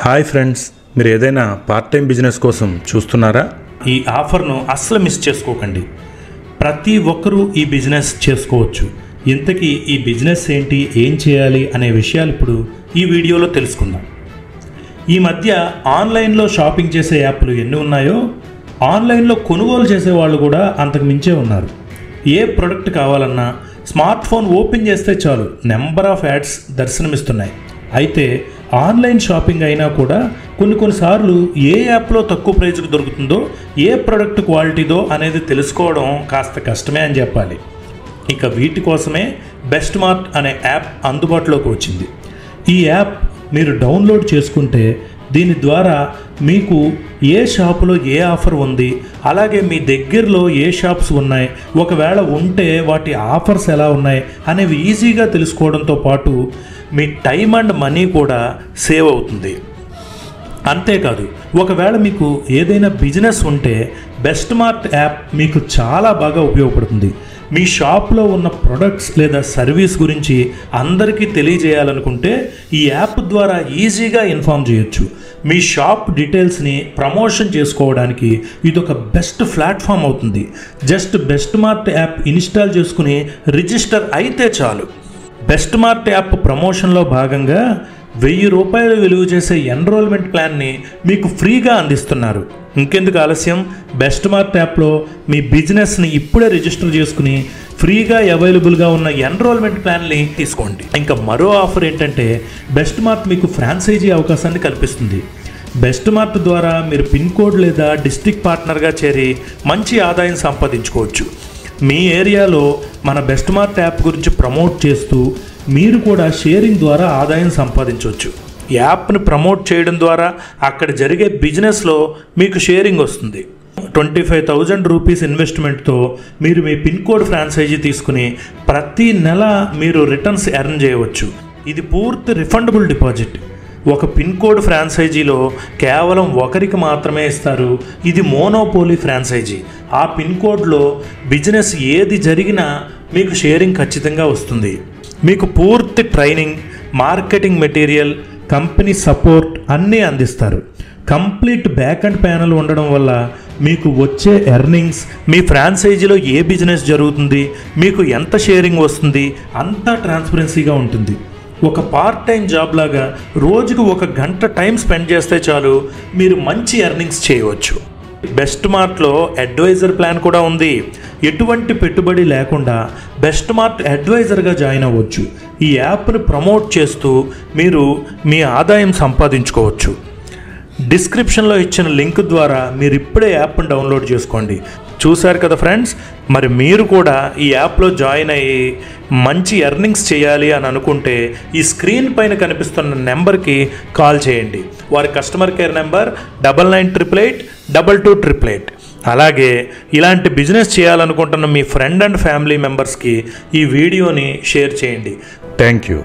Hi friends, మీరు ఏదైనా part time business కోసం చూస్తున్నారా? ఈ ఆఫర్ను అస్సలు మిస్ చేసుకోకండి. ప్రతి ఒక్కరూ ఈ బిజినెస్ చేసుకోవచ్చు. ఇంతకీ ఈ బిజినెస్ ఏంటి, ఏం చేయాలి అనే విషయాలు ఇప్పుడు ఈ వీడియోలో తెలుసుకుందాం. ఈ మధ్య ఆన్లైన్లో షాపింగ్ చేసే యాప్లు ఎన్ని ఉన్నాయో ఆన్లైన్లో కొనుగోలు చేసే వాళ్ళు కూడా అంతకు మించే ఉన్నారు. ఏ ప్రోడక్ట్ కావాలన్నా స్మార్ట్ ఫోన్ ఓపెన్ చేస్తే చాలు నెంబర్ ఆఫ్ యాడ్స్ దర్శనమిస్తున్నాయి. అయితే ఆన్లైన్ షాపింగ్ అయినా కూడా కొన్నిసార్లు ఏ యాప్లో తక్కువ ప్రైస్కి దొరుకుతుందో, ఏ ప్రోడక్ట్ క్వాలిటీదో అనేది తెలుసుకోవడం కాస్త కష్టమే అని చెప్పాలి. ఇక వీటి కోసమే బెస్ట్ మార్ట్ అనే యాప్ అందుబాటులోకి వచ్చింది. ఈ యాప్ మీరు డౌన్లోడ్ చేసుకుంటే దీని ద్వారా మీకు ఏ షాపులో ఏ ఆఫర్ ఉంది, అలాగే మీ దగ్గరలో ఏ షాప్స్ ఉన్నాయి, ఒకవేళ ఉంటే వాటి ఆఫర్స్ ఎలా ఉన్నాయి అనేవి ఈజీగా తెలుసుకోవడంతో పాటు మీ టైం అండ్ మనీ కూడా సేవ్ అవుతుంది. అంతేకాదు, ఒకవేళ మీకు ఏదైనా బిజినెస్ ఉంటే బెస్ట్ మార్ట్ యాప్ మీకు చాలా బాగా ఉపయోగపడుతుంది. మీ షాప్లో ఉన్న ప్రొడక్ట్స్ లేదా సర్వీస్ గురించి అందరికీ తెలియజేయాలనుకుంటే ఈ యాప్ ద్వారా ఈజీగా ఇన్ఫార్మ్ చేయొచ్చు. మీ షాప్ డీటెయిల్స్ని ప్రమోషన్ చేసుకోవడానికి ఇదొక బెస్ట్ ప్లాట్ఫామ్ అవుతుంది. Just best mart app install చేసుకుని రిజిస్టర్ అయితే చాలు. బెస్ట్ మార్ట్ యాప్ ప్రమోషన్లో భాగంగా 1000 రూపాయలు విలువ చేసే ఎన్రోల్మెంట్ ప్లాన్ని మీకు ఫ్రీగా అందిస్తున్నారు. ఇంకెందుకు ఆలస్యం, బెస్ట్ మార్ట్ యాప్లో మీ బిజినెస్ని ఇప్పుడే రిజిస్టర్ చేసుకుని ఫ్రీగా అవైలబుల్గా ఉన్న ఎన్రోల్మెంట్ ప్లాన్ని తీసుకోండి. ఇంకా మరో ఆఫర్ ఏంటంటే బెస్ట్ మార్ట్ మీకు ఫ్రాంచైజీ అవకాశాన్ని కల్పిస్తుంది. బెస్ట్ మార్ట్ ద్వారా మీరు పిన్ కోడ్ లేదా డిస్ట్రిక్ట్ పార్ట్నర్గా చేరి మంచి ఆదాయం సంపాదించుకోవచ్చు. మీ ఏరియాలో మన బెస్ట్ మార్ట్ యాప్ గురించి ప్రమోట్ చేస్తూ మీరు కూడా షేరింగ్ ద్వారా ఆదాయం సంపాదించవచ్చు. యాప్ని ప్రమోట్ చేయడం ద్వారా అక్కడ జరిగే బిజినెస్లో మీకు షేరింగ్ వస్తుంది. 25,000 రూపీస్ ఇన్వెస్ట్మెంట్తో మీరు మీ పిన్ కోడ్ ఫ్రాంచైజీ తీసుకుని ప్రతి నెల మీరు రిటర్న్స్ ఎర్న్ చేయవచ్చు. ఇది పూర్తి రిఫండబుల్ డిపాజిట్. ఒక పిన్ కోడ్ ఫ్రాంచైజీలో కేవలం ఒకరికి మాత్రమే ఇస్తారు. ఇది మోనోపోలీ ఫ్రాంచైజీ. ఆ పిన్ కోడ్లో బిజినెస్ ఏది జరిగినా మీకు షేరింగ్ ఖచ్చితంగా వస్తుంది. మీకు పూర్తి training, marketing material, company support అన్నీ అందిస్తారు. కంప్లీట్ బ్యాక్ అండ్ ప్యానల్ ఉండడం వల్ల మీకు వచ్చే ఎర్నింగ్స్, మీ ఫ్రాంచైజీలో ఏ బిజినెస్ జరుగుతుంది, మీకు ఎంత షేరింగ్ వస్తుంది అంతా ట్రాన్స్పరెన్సీగా ఉంటుంది. ఒక పార్ట్ టైం జాబ్ లాగా రోజుకు 1 గంట టైం స్పెండ్ చేస్తే చాలు మీరు మంచి ఎర్నింగ్స్ చేయవచ్చు. బెస్ట్ మార్ట్లో అడ్వైజర్ ప్లాన్ కూడా ఉంది. ఎటువంటి పెట్టుబడి లేకుండా బెస్ట్ మార్ట్ అడ్వైజర్గా జాయిన్ అవ్వచ్చు. ఈ యాప్ను ప్రమోట్ చేస్తూ మీరు మీ ఆదాయం సంపాదించుకోవచ్చు. డిస్క్రిప్షన్లో ఇచ్చిన లింక్ ద్వారా మీరు ఇప్పుడే యాప్ను డౌన్లోడ్ చేసుకోండి. చూశారు కదా ఫ్రెండ్స్, మరి మీరు కూడా ఈ యాప్లో జాయిన్ అయ్యి మంచి ఎర్నింగ్స్ చేయాలి అని అనుకుంటే ఈ స్క్రీన్ పైన కనిపిస్తున్న నెంబర్కి కాల్ చేయండి. వారి కస్టమర్ కేర్ నెంబర్ 9988822288. అలాగే ఇలాంటి బిజినెస్ చేయాలనుకుంటున్న మీ ఫ్రెండ్ అండ్ ఫ్యామిలీ మెంబర్స్కి ఈ వీడియోని షేర్ చేయండి. Thank you.